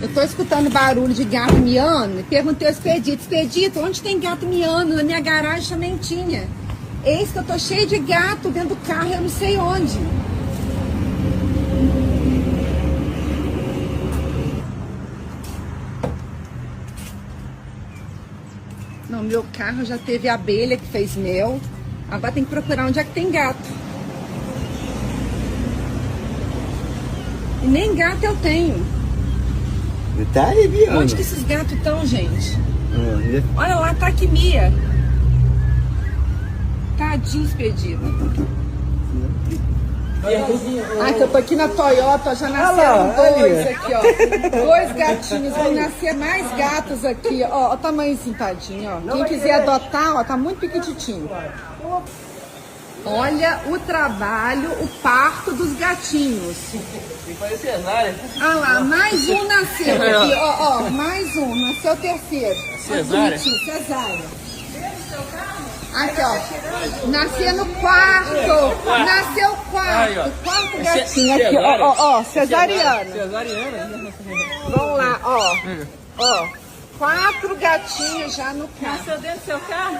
Eu tô escutando barulho de gato miando e perguntei ao Expedito, Expedito, onde tem gato miando? Na minha garagem também tinha. Eis que eu tô cheio de gato dentro do carro, eu não sei onde. No meu carro já teve abelha que fez mel. Agora tem que procurar onde é que tem gato. E nem gato eu tenho. Tá aí, Biana. Onde que esses gatos estão, gente? Olha lá, tá aqui Mia. Tadinho, Expedito. Ai, que eu tô aqui na Toyota, já nasceram dois aqui, ó. Dois gatinhos, vão nascer mais gatos aqui, ó. Olha o tamanhozinho, tadinho, ó. Quem quiser adotar, ó, tá muito pequititinho. Olha o trabalho, o parto dos gatinhos. Olha lá, mais um nasceu aqui, ó, mais um, nasceu o terceiro. Cesárea? Cesárea. Aqui, ó, nasceu no quarto, nasceu o quarto gatinho aqui, ó, cesariana. Vamos lá, ó, 4 gatinhos já no carro. Nasceu dentro do seu carro?